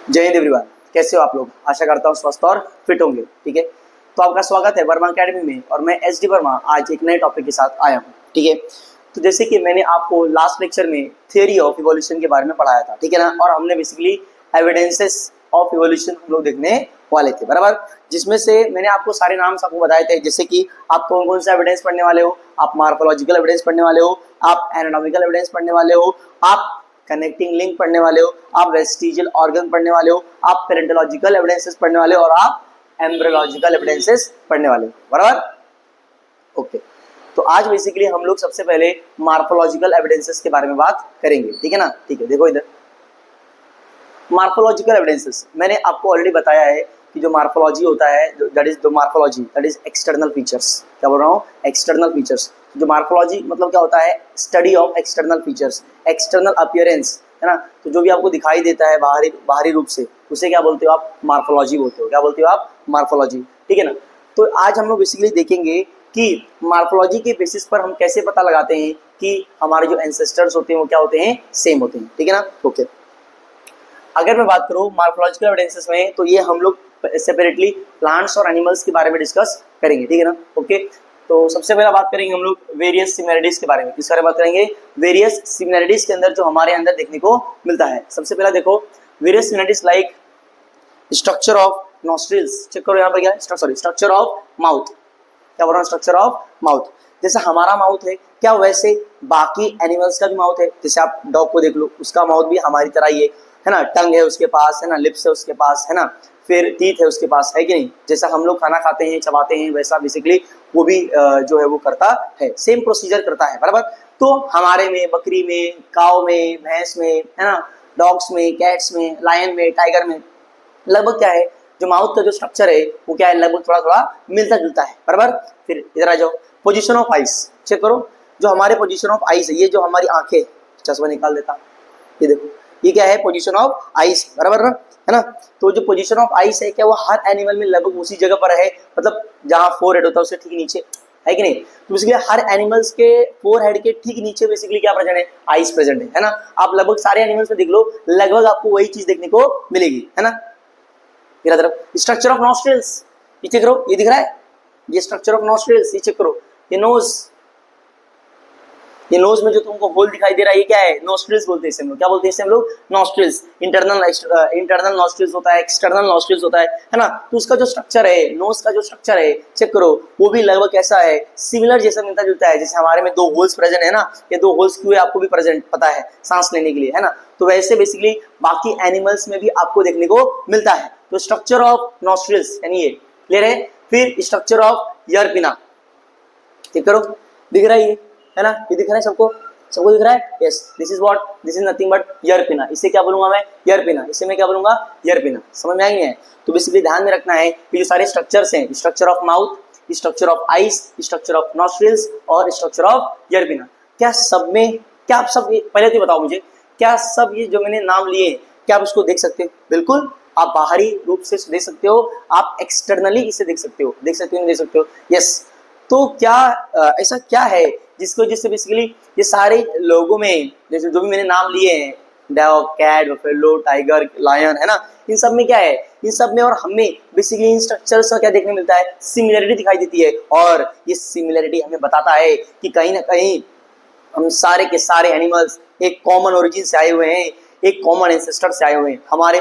जय हिंद एवरीवन, कैसे हो आप लोग। आशा करता हूँ स्वस्थ और फिट होंगे। ठीक है, तो आपका स्वागत है वर्मा अकेडमी में और मैं एस डी वर्मा आज एक नए टॉपिक के साथ आया हूँ। ठीक है, तो जैसे कि मैंने आपको लास्ट लेक्चर में थियरी ऑफ इवोल्यूशन के बारे में पढ़ाया था, ठीक है ना, और हमने बेसिकली एविडेंसेस ऑफ इवोल्यूशन हम लोग देखने वाले थे, बराबर। जिसमें से मैंने आपको सारे नाम आपको बताए थे, जैसे कि आप कौन कौन सा एविडेंस पढ़ने वाले हो। आप मार्फोलॉजिकल एविडेंस पढ़ने वाले हो, आप एनाटॉमिकल एविडेंस पढ़ने वाले हो, आप कनेक्टिंग लिंक पढ़ने वाले हो, आप वेस्टिजियल ऑर्गन पढ़ने वाले हो, आप पेरेंटोलॉजिकल एविडेंसेस पढ़ने वाले हो और आप एम्ब्रियोलॉजिकल एविडेंसेस पढ़ने वाले हो, बराबर। ओके, तो आज बेसिकली हम लोग सबसे पहले मार्फोलॉजिकल एविडेंसेस के बारे में बात करेंगे, ठीक है ना। ठीक है, देखो इधर मार्फोलॉजिकल एविडेंसेस मैंने आपको ऑलरेडी बताया है कि जो मार्फोलॉजी होता है, दैट इज एक्सटर्नल फीचर्स। क्या बोल रहा हूँ, एक्सटर्नल फीचर्स। जो मार्फोलॉजी मतलब क्या होता है, study of external features, external appearance, है ना। तो जो भी आपको दिखाई देता है बाहरी रूप से, उसे क्या बोलते हो आप, मार्फोलॉजी बोलते हो। क्या बोलते हो आप, मार्फोलॉजी, ठीक है ना। तो आज हम लोग बेसिकली देखेंगे कि मार्फोलॉजी के बेसिस पर हम कैसे पता लगाते हैं कि हमारे जो एंसेस्टर्स होते हैं वो क्या होते हैं, सेम होते हैं, ठीक है ना। ओके, अगर मैं बात करूँ मार्फोलॉजिकल एविडेंसेस में, तो ये हम लोग सेपरेटली प्लांट्स और एनिमल्स के बारे में डिस्कस करेंगे, ठीक है ना। ओके, तो सबसे पहला बात करेंगे हम लोग वेरियस सिमिलरिटीज के बारे में। किस बारे में बात करेंगे, वेरियस सिमिलरिटीज के अंदर जो हमारे अंदर देखने को मिलता है। सबसे पहला देखो various similarities like structure of nostrils. Check करो यहाँ पर क्या है, सॉरी, स्ट्रक्चर ऑफ माउथ। क्या बोल रहा हूँ, स्ट्रक्चर ऑफ माउथ। जैसे हमारा माउथ है, क्या वैसे बाकी एनिमल्स का भी माउथ है। जैसे आप डॉग को देख लो, उसका माउथ भी हमारी तरह ही है ना। टंग है उसके पास, है ना, लिप्स है उसके पास, है ना, फिर टीथ है उसके पास, है कि नहीं। जैसा हम लोग खाना खाते हैं, चबाते हैं, वैसा बेसिकली वो भी जो है वो करता है, सेम प्रोसीजर करता है, बराबर। तो हमारे में, बकरी में, काऊ में, भैंस में, है ना, डॉग्स में, कैट्स में, लायन में, टाइगर में लगभग क्या है, जो माउथ का जो स्ट्रक्चर है वो क्या है, लगभग थोड़ा थोड़ा मिलता जुलता है, बराबर। फिर इधर आ जाओ, पोजीशन ऑफ आइस चेक करो। जो हमारे पोजीशन ऑफ आइस है, ये जो हमारी आंखें, चश्मा निकाल देता, ये देखो, ये क्या है, पोजीशन ऑफ आइस, बराबर ना, है ना। तो जो पोजीशन ऑफ आइस है, क्या वो हर एनिमल में लगभग उसी जगह पर है, मतलब जहां फोरहेड होता है उससे ठीक नीचे, है कि नहीं। तो बेसिकली हर एनिमल्स के फोरहेड के ठीक नीचे बेसिकली क्या प्रेजेंट है, आइस प्रेजेंट है ना। आप लगभग सारे एनिमल्स में देख लो, लगभग आपको वही चीज देखने को मिलेगी, है ना। मेरा तरफ स्ट्रक्चर ऑफ नॉस्ट्रिल्स, ये चेक करो, ये दिख रहा है, ये स्ट्रक्चर ऑफ नॉस्ट्रिल्स, ये चेक करो। ये नोज, ये नोज में जो तुमको होल दिखाई दे रहा है, ये क्या है, नॉस्ट्रिल्स बोलते हैं इसे हम लोग। क्या बोलते हैं इसे हम लोग, नॉस्ट्रिल्स। इंटरनल नॉस्ट्रिल्स होता है, एक्सटर्नल नॉस्ट्रिल्स होता है ना। तो उसका जो स्ट्रक्चर है, नोज का जो स्ट्रक्चर है, चेक करो, वो भी लगभग कैसा है, सिमिलर जैसा मिलता जुलता है। जैसे हमारे में दो होल्स प्रेजेंट है ना, ये दो होल्स क्यों है आपको भी प्रेजेंट पता है, सांस लेने के लिए, है ना। तो वैसे बेसिकली बाकी एनिमल्स में भी आपको देखने को मिलता है। तो स्ट्रक्चर ऑफ नॉस्ट्रिल्स यानी ये क्लियर है। फिर structure of ear pinna, check करो, दिख रहा है ना, ये दिख रहा है सबको, सबको दिख रहा है। Yes, this is what, this is nothing but year पिना। इसे क्या बोलूंगा मैं, ईयर पिना। इसे मैं क्या बोलूंगा, ईयर पिना। समझ में आई नहीं है। तो बेसिकली ध्यान में रखना है कि जो सारे स्ट्रक्चर्स हैं, structure of mouth, structure of ice, structure of nostrils और स्ट्रक्चर ऑफ ईयर पिना, क्या सब में, क्या आप सब, पहले तो बताओ मुझे, क्या सब ये जो मैंने नाम लिए क्या आप इसको देख सकते हो? बिल्कुल, आप बाहरी रूप से देख सकते हो, आप एक्सटर्नली इसे देख सकते हो, देख सकते हो, नहीं देख सकते हो। यस, तो क्या ऐसा क्या है जिसको, जिससे बेसिकली ये सारे लोगों में, जैसे जो भी मैंने नाम लिए हैं, dog, cat, buffalo, tiger, lion, है ना, इन सब में क्या है, इन सब में और हमें बेसिकली इन स्ट्रक्चर्स का क्या देखने मिलता है, सिमिलरिटी दिखाई देती है। और ये सिमिलरिटी हमें बताता है कि कहीं ना कहीं हम सारे के सारे एनिमल्स एक कॉमन ओरिजिन से आए हुए हैं, एक कॉमन एंसेस्टर से आए हुए हैं। हमारे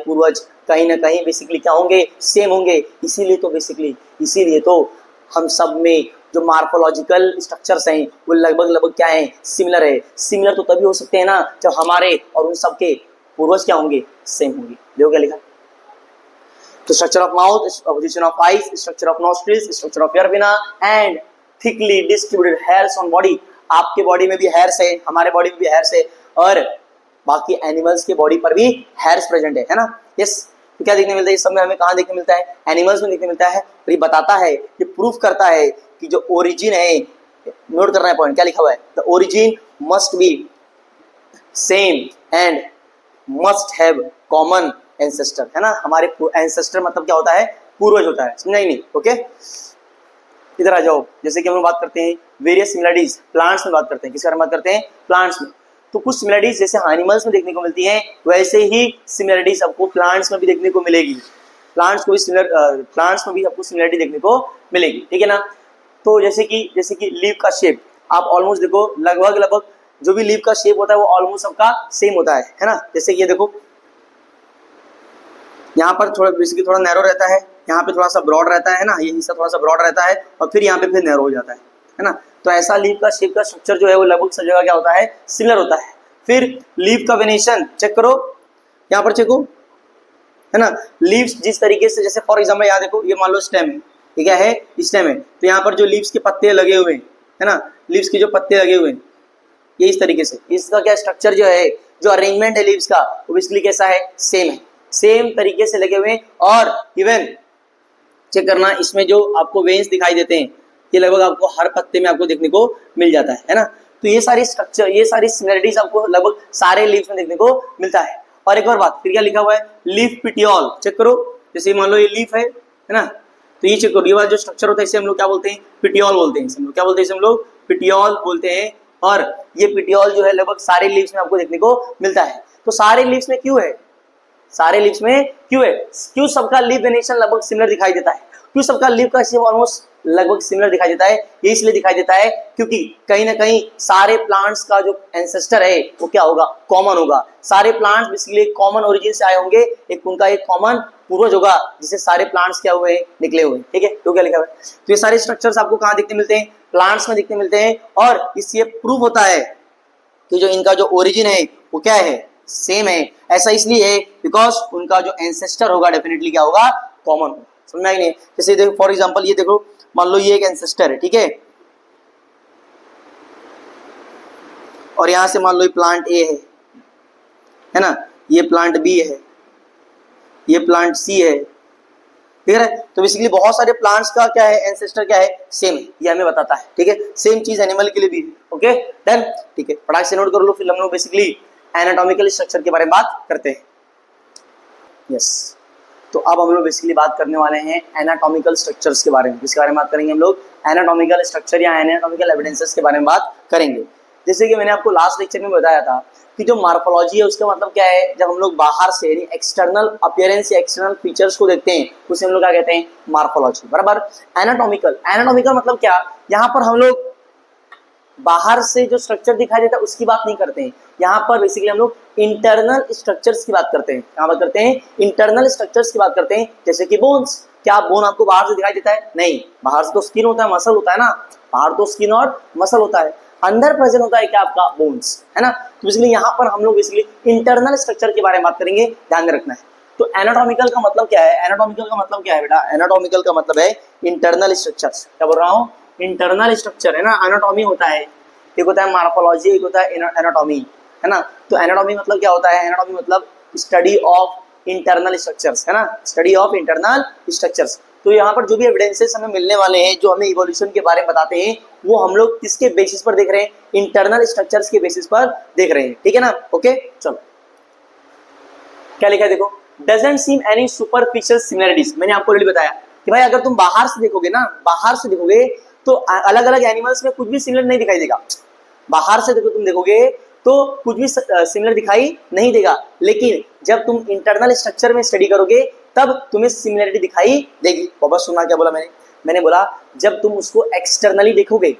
पूर्वज कहीं ना कहीं बेसिकली क्या होंगे, सेम होंगे। इसीलिए तो हम सब में जो मार्फोलॉजिकल स्ट्रक्चर्स हैं वो लगभग क्या है, सिमिलर है। सिमिलर तो तभी हो सकते हैं ना जब हमारे और उन सब के पूर्वज क्या होंगे, सेम होंगे। देखो क्या लिखा, तो structure of mouth, position of eyes, structure of nostrils, structure of ear पिना and thickly distributed hairs on body. आपके बॉडी में भी हेयर्स है, हमारे बॉडी में भी हेयर्स है, और बाकी एनिमल्स के बॉडी पर भी हेयर्स प्रेजेंट है ना। यस, तो क्या देखने मिलता है, इस सब में हमें कहाँ देखने मिलता है, एनिमल्स में देखने मिलता है। और ये बताता है, ये प्रूफ करता है कि जो ओरिजिन है, नोट करना है पॉइंट, क्या लिखा हुआ है, the origin must be same and must have common ancestor, है ना। हमारे एंसेस्टर मतलब क्या होता है, पूर्वज होता है, समझा ही नहीं। ओके, इधर आ जाओ, जैसे कि हम लोग बात करते हैं वेरियस सिमिलरिटीज, प्लांट्स में बात करते हैं, किस बारे में बात करते हैं, प्लांट्स में। तो कुछ सिमिलरिटीज जैसे एनिमल्स में देखने को मिलती हैं, वैसे ही सिमिलरिटीज आपको प्लांट्स में भी देखने को मिलेगी। प्लांट्स में भी आपको सिमिलरिटी देखने को मिलेगी, ठीक है ना। तो जैसे कि लीफ का शेप आप ऑलमोस्ट देखो, लगभग जो भी लीफ का शेप होता है वो ऑलमोस्ट सबका सेम होता है ना। जैसे कि ये देखो, यहाँ पर थोड़ा बेसिकली थोड़ा नैरो रहता है, यहाँ पे थोड़ा सा ब्रॉड रहता है ना, ये हिस्सा थोड़ा सा ब्रॉड रहता है और फिर यहाँ पे फिर नैरो हो जाता है ना। तो ऐसा लीफ का शेप का स्ट्रक्चर जो है वो लगभग सब जगह क्या होता है, सिमिलर होता है। फिर लीफ का वेनेशन चेक करो, यहाँ पर चेको, है ना। लीव्स जिस तरीके से, जैसे फॉर एग्जाम्पल यहाँ देखो, ये मान लो स्टेम है, ये क्या है, स्टेम है। तो यहाँ पर जो लीव्स के पत्ते लगे हुए हैं, है ना, लीव्स के जो पत्ते लगे हुए हैं ये इस तरीके से, इसका क्या स्ट्रक्चर जो है, जो अरेंजमेंट है लीव्स का, वो बेसिकली कैसा है, सेम है, सेम तरीके से लगे हुए हैं। और इवन चेक करना, इसमें जो आपको वेन्स दिखाई देते हैं ये लगभग आपको हर पत्ते में आपको देखने को मिल जाता है ना। तो ये सारी स्ट्रक्चर, ये सारी सिमिलरिटीज आपको लगभग सारे लीव्स में देखने को मिलता है। और एक और बात, फिर क्या लिखा हुआ है, लीफ पिटियोल चेक करो। जैसे मान लो ये लीफ है ना, तो ये चेक करो, ये वाला जो स्ट्रक्चर होता है इसे हम लोग क्या बोलते हैं, पिटियोल बोलते हैं। हम लोग क्या बोलते हैं, हम लोग पिटियोल बोलते हैं। और ये पिटियोल जो है लगभग सारे लीव्स में आपको देखने को मिलता है। तो सारे लीव्स में क्यों है, सारे लीव्स में क्यों है, क्यों सबका लीफ वेनेशन लगभग सिमिलर दिखाई देता है, क्यों सबका लीफ का शेप ऑलमोस्ट लगभग सिमिलर दिखाई देता है, ये इसलिए दिखाई देता है क्योंकि कहीं ना कहीं सारे प्लांट्स का जो एंसेस्टर है वो क्या होगा, कॉमन होगा। सारे प्लांट्स बेसिकली कॉमन ओरिजिन से आए होंगे, एक उनका एक कॉमन पूर्वज होगा जिससे सारे प्लांट्स क्या हुए, निकले हुए, ठीक है। तो क्या लिखा हुआ है, तो ये सारे स्ट्रक्चर्स आपको कहाँ दिखने मिलते हैं, प्लांट्स में दिखने मिलते हैं। और इससे प्रूव होता है कि जो इनका जो ओरिजिन है वो क्या है, सेम है। ऐसा इसलिए है बिकॉज उनका जो एंसेस्टर होगा डेफिनेटली क्या होगा, कॉमन होगा। समझ में आई नहीं? जैसे देखो फॉर एग्जांपल ये देखो, मान लो ये एक एंसेस्टर है, ठीक है, और यहां से मान लो ये प्लांट ए है ना, ये प्लांट बी है, ये प्लांट सी है, ठीक है। तो बेसिकली बहुत सारे प्लांट्स का क्या है, एंसेस्टर क्या है, सेम है, ये हमें बताता है, ठीक है। सेम चीज एनिमल के लिए भी है, ओके डन, ठीक है। फटाक से नोट कर लो, फिर हम लोग बेसिकली एनाटॉमिकल स्ट्रक्चर के बारे में बात करते हैं। यस, तो अब हम लोग बेसिकली बात करने वाले हैं एनाटॉमिकल स्ट्रक्चर्स के बारे में। किसके बारे में बात करेंगे हम लोग, एनाटॉमिकल स्ट्रक्चर या एनाटॉमिकल एविडेंसेस के बारे में बात करेंगे। जैसे कि मैंने आपको लास्ट लेक्चर में बताया था कि जो मार्फोलॉजी है उसका मतलब क्या है, जब हम लोग बाहर से यानी एक्सटर्नल अपीयरेंस या एक्सटर्नल फीचर्स को देखते हैं उसे हम लोग क्या कहते हैं, मार्फोलॉजी, बराबर। एनाटॉमिकल मतलब क्या, यहाँ पर हम लोग बाहर से जो स्ट्रक्चर दिखाई देता है उसकी बात नहीं करते हैं, यहाँ पर बेसिकली हम लोग इंटरनल स्ट्रक्चर्स की बात करते हैं। क्या बात करते हैं, इंटरनल स्ट्रक्चर्स की बात करते हैं। जैसे कि बोन्स, क्या बोन आपको बाहर से दिखाई देता है, नहीं, बाहर से तो स्किन होता है, मसल होता है ना, बाहर तो स्किन और मसल होता है, अंदर प्रेजेंट होता है क्या, आपका बोन्स, है ना। तो बेसिकली यहाँ पर हम लोग बेसिकली इंटरनल स्ट्रक्चर के बारे में बात करेंगे, ध्यान में रखना है। तो एनाटॉमिकल का मतलब क्या है, एनाटॉमिकल का मतलब क्या है बेटा, एनाटॉमिकल का मतलब है इंटरनल स्ट्रक्चर्स। क्या बोल रहा हूँ, इंटरनल स्ट्रक्चर है ना, एनाटॉमी होता है, एक होता है मार्फोलॉजी, एक होता है एनाटॉमी, है ना। तो एनाटॉमी मतलब क्या होता है, एनाटॉमी मतलब स्टडी ऑफ इंटरनल स्ट्रक्चर्स, है ना, स्टडी ऑफ इंटरनल स्ट्रक्चर्स। तो यहाँ पर जो भी एविडेंसेस हमें मिलने वाले हैं, जो हमें इवोल्यूशन के बारे में बताते हैं, वो हम लोग किसके बेसिस पर देख रहे हैं, इंटरनल स्ट्रक्चर्स के बेसिस पर देख रहे हैं, ठीक है ना। ओके चलो, क्या लिखा है देखो, doesn't seam any superficial similarities. मैंने आपको ऑलरेडी बताया कि भाई अगर तुम बाहर से देखोगे ना, बाहर से देखोगे तो अलग अलग एनिमल्स में कुछ भी सिमिलर नहीं दिखाई देगा। बाहर से देखो, तुम देखोगे तो कुछ भी सिमिलर दिखाई नहीं देगा, लेकिन जब तुम इंटरनल स्ट्रक्चर में स्टडी करोगे तब तुम्हें सिमिलरिटी दिखाई देगी। वापस सुनना, क्या बोला मैंने बोला जब तुम उसको एक्सटर्नली देखोगे,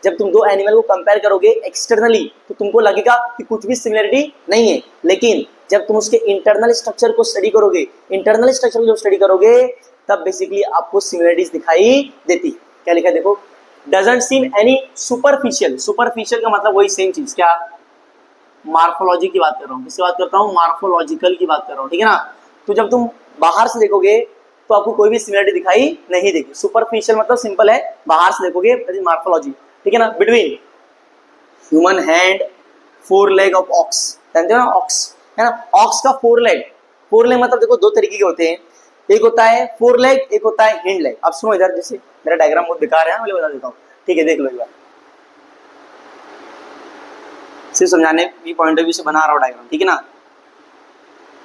जब तुम दो एनिमल को कंपेयर करोगे एक्सटर्नली तो तुमको लगेगा कि कुछ भी सिमिलरिटी नहीं है, लेकिन जब तुम उसके इंटरनल स्ट्रक्चर को स्टडी करोगे, इंटरनल स्ट्रक्चर को जब स्टडी करोगे तब बेसिकली आपको सिमिलरिटीज दिखाई देती है। क्या लिखा है देखो, doesn't seam any superficial. Superficial का मतलब वही सेम चीज, क्या, मार्फोलॉजी की बात कर रहा हूँ, किसकी बात करता हूँ, मार्फोलॉजिकल की बात कर रहा हूँ, ठीक है ना। तो जब तुम बाहर से देखोगे तो आपको कोई भी सिमिलरिटी दिखाई नहीं देगी। सुपरफिशियल मतलब सिंपल है, बाहर से देखोगे, मार्फोलॉजी, ठीक है ना। Between human hand, four leg of aux, जानते हो ना ऑक्स, है ना, ऑक्स का फोर लेग मतलब देखो दो तरीके के होते हैं, एक होता है फोर लेग, एक होता है हिंड लेग। अब सुनो इधर, जैसे मेरा डायग्राम बहुत बेकार है, मैं बता देता हूँ, ठीक है, देख लो एक बार, सिर्फ समझाने की पॉइंट ऑफ व्यू से बना रहा हूँ डायग्राम, ठीक है ना।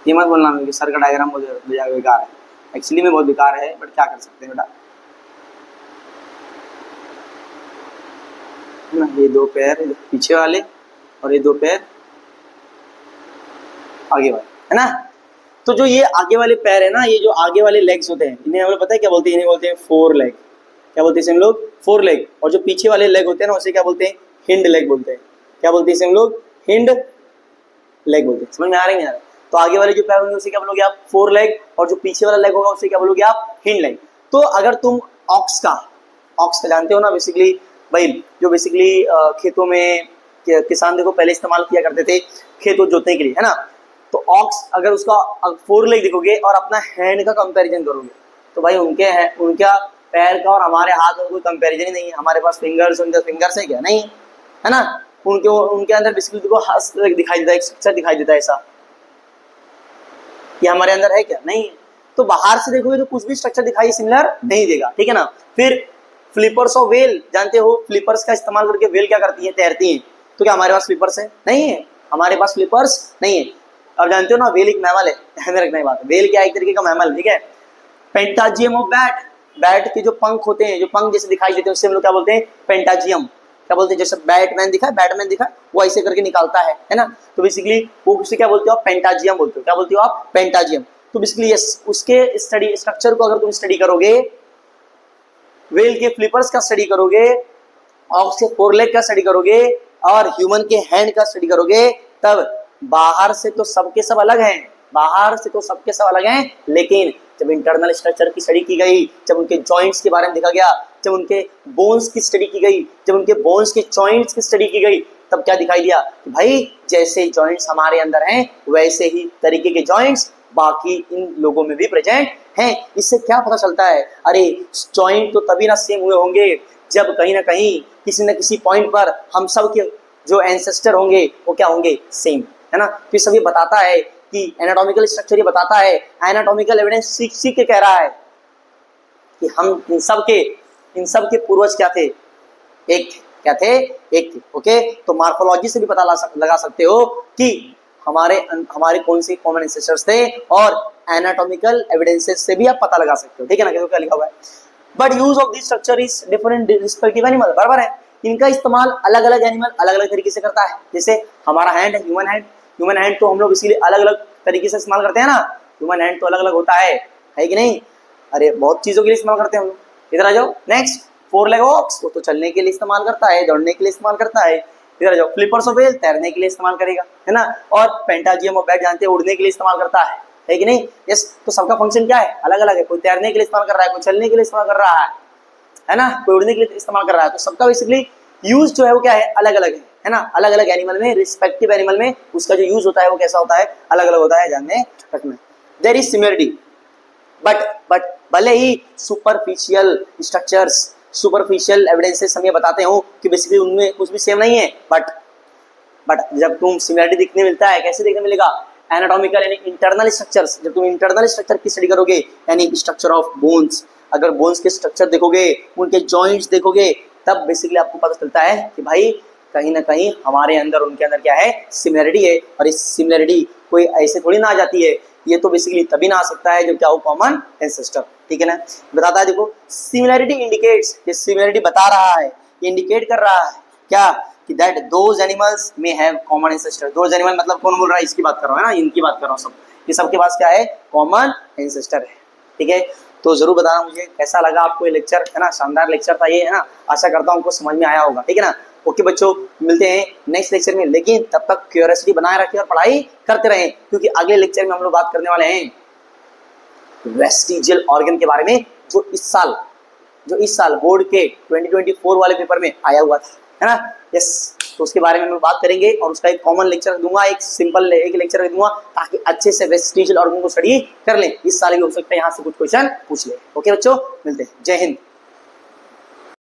ये मत बोलना कि सर का डायग्राम बहुत बेकार है, एक्चुअली में बहुत बेकार है, बट क्या कर सकते हैं बेटा, ना, ये दो पैर पीछे वाले और ये दो पैर आगे वाले, है ना। तो जो ये आगे वाले पैर है ना, ये जो आगे वाले लेग्स होते हैं, इन्हें हम लोग पता है क्या बोलते हैं, इन्हें बोलते हैं फोर लेग। क्या बोलते हैं इसे हम लोग? Four leg. और जो पीछे वाले लेग होते हैं ना, उसे क्या बोलते हैं? हिंड लेग बोलते हैं। क्या बोलते हैं इसे हम लोग? हिंड लेग बोलते हैं। समझ में आ रही है यार? तो आगे वाले जो पैर होंगे उसे क्या बोलोगे आप? Four leg. और जो पीछे वाला लेग होगा उसे क्या बोलोगे आप? Hind leg. तो अगर तुम ऑक्स का जानते हो ना, बेसिकली भाई जो बेसिकली खेतों में किसान देखो पहले इस्तेमाल किया करते थे खेत को जोतने के लिए, है ना। तो ऑक्स अगर उसका फोर लेग देखोगे और अपना हैंड का कंपैरिजन करोगे, तो भाई उनका पैर का और हमारे हाथ का कोई कंपैरिजन ही नहीं है। हमारे पास फिंगर्स, उनके फिंगर्स है क्या? नहीं, है ना। उनके अंदर बेसिकली देखो हस्त दिखाई देता है, एक स्ट्रक्चर दिखाई देता है ऐसा। ये हमारे अंदर है क्या? नहीं। तो बाहर से देखोगे तो कुछ भी स्ट्रक्चर दिखाई सिमिलर नहीं देगा, ठीक है ना। फिर फ्लिपर्स ऑफ वेल, जानते हो फ्लिपर्स का इस्तेमाल करके वेल क्या करती है? तैरती है। तो क्या हमारे पास फ्लिपर्स है? नहीं है, हमारे पास फ्लिपर्स नहीं है। अब जानते हो ना वेल एक मैमल है, ध्यान में रखना ये बात। वेल क्या? एक तरीके का मैमल, ठीक है। पेंटाजियम ऑफ बैट, बैट के जो पंख होते हैं, जो पंख जैसे दिखाई देते हैं, उससे हम लोग क्या बोलते हैं? पेंटाजियम। क्या बोलते हैं? जैसे बैटमैन दिखा वो ऐसे करके निकालता है ना। तो बेसिकली वो उसे क्या बोलते हो आप? पेंटाजियम बोलते हो। क्या बोलते हो आप? पेंटाजियम। तो बेसिकली यस, उसके स्टडी स्ट्रक्चर को अगर तुम स्टडी करोगे, वेल के फ्लिपर्स का स्टडी करोगे, ऑक्स के फोर लेग का स्टडी करोगे और ह्यूमन के हैंड का स्टडी करोगे, तब बाहर से तो सबके सब अलग हैं, लेकिन जब इंटरनल स्ट्रक्चर की स्टडी की गई, जब उनके जॉइंट्स के बारे में देखा गया, जब उनके बोन्स की स्टडी की गई, जब उनके बोन्स के जॉइंट्स की स्टडी की गई, तब क्या दिखाई दिया कि भाई जैसे जॉइंट्स हमारे अंदर हैं वैसे ही तरीके के जॉइंट्स बाकी इन लोगों में भी प्रेजेंट हैं। इससे क्या पता चलता है? अरे जॉइंट तो तभी ना सेम हुए होंगे जब कहीं ना कहीं किसी न किसी पॉइंट पर हम सब के जो एंसेस्टर होंगे वो क्या होंगे? सेम, है ना। तो सब ये बताता है कि एनाटॉमिकल स्ट्रक्चर ये बताता है, एनाटॉमिकल एविडेंस सीख के कह रहा है कि हम इन सब के पूर्वज क्या थे? एक थे। ओके, तो मार्फोलॉजी से भी पता लगा सकते हो कि हमारे कौन से कॉमन एंसेस्टर्स थे, और एनाटॉमिकल एविडेंसेस से भी आप पता लगा सकते हो, ठीक है ना। क्या लिखा हुआ है? But use of this structure is different respective animal, बराबर है। इनका इस्तेमाल अलग अलग एनिमल अलग अलग तरीके से करता है। जैसे हमारा हैंड है, ह्यूमन हैंड तो हम लोग इसीलिए अलग अलग तरीके से इस्तेमाल करते हैं ना। ह्यूमन हैंड तो अलग अलग होता है कि नहीं? अरे बहुत चीजों के लिए इस्तेमाल करते हैं हम लोग। इधर आ जाओ। नेक्स्ट, फोर लेग ऑक्स, वो तो चलने के लिए इस्तेमाल करता है, दौड़ने के लिए इस्तेमाल करता है। इधर आ जाओ। फ्लिपर्स ऑफ वेल, तैरने के लिए इस्तेमाल करेगा, है ना। और पेंटाजियम ऑफ बैट जानते हैं, उड़ने के लिए इस्तेमाल करता है कि नहीं? यस। तो सबका फंक्शन क्या है? अलग अलग है। कोई तैरने के लिए इस्तेमाल कर रहा है, कोई चलने के लिए इस्तेमाल कर रहा है ना, कोई उड़ने के लिए इस्तेमाल कर रहा है। तो सबका बेसिकली यूज जो है वो क्या है? अलग अलग है ना। अलग अलग एनिमल में, रिस्पेक्टिव एनिमल में उसका जो यूज होता है वो कैसा होता है? अलग अलग होता है, ध्यान रखना। देयर इज सिमिलरिटी, बट भले ही सुपरफिशियल स्ट्रक्चर्स, सुपरफिशियल एविडेंसेस हम ये बताते हो कि बेसिकली उनमें कुछ भी सेम नहीं है, बट जब तुम सिमिलरिटी दिखने मिलता है, कैसे देखने मिलेगा? एनाटॉमिकल यानी इंटरनल स्ट्रक्चर्स। जब तुम इंटरनल स्ट्रक्चर की स्टडी करोगे, यानी स्ट्रक्चर ऑफ बोन्स, अगर बोन्स के स्ट्रक्चर देखोगे, उनके जॉइंट्स देखोगे, तब बेसिकली आपको पता चलता है कि भाई कहीं ना कहीं हमारे अंदर उनके अंदर क्या है? सिमिलरिटी है। और इस सिमिलरिटी कोई ऐसे थोड़ी ना आ जाती है, ये तो बेसिकली तभी ना आ सकता है जब क्या हो? कॉमन एंसेस्टर, ठीक है ना। बताता है, देखो सिमिलरिटी इंडिकेट्स, ये सिमिलरिटी बता रहा है, ये इंडिकेट कर रहा है क्या? कि दैट दोज एनिमल्स में have common ancestor. Those animal मतलब कौन बोल रहा है? इसकी बात कर रहा हूँ, है ना, इनकी बात कर रहा हूँ। सब ये सबके पास क्या है? कॉमन एंसेस्टर है, ठीक है। तो जरूर बताना मुझे कैसा लगा आपको ये लेक्चर, है ना। शानदार लेक्चर था ये, है ना। आशा करता हूँ आपको समझ में आया होगा, ठीक है ना। ओके बच्चों, मिलते हैं नेक्स्ट लेक्चर में, लेकिन तब तक क्यूरियोसिटी बनाए रखें और पढ़ाई करते रहें, क्योंकि अगले लेक्चर में हम लोग बात करने वाले हैं वेस्टिजियल ऑर्गन के बारे में, जो इस साल बोर्ड के 2024 वाले पेपर में आया हुआ था, है ना। यस, तो उसके बारे में हम बात करेंगे और उसका एक कॉमन लेक्चर दूंगा, एक सिंपल एक लेक्चर दूंगा, ताकि अच्छे से वेस्टिजियल ऑर्गन को स्टडी कर लें। इस साल भी हो सकता है यहाँ से कुछ क्वेश्चन पूछ ले। ओके बच्चों, मिलते हैं। जय हिंद।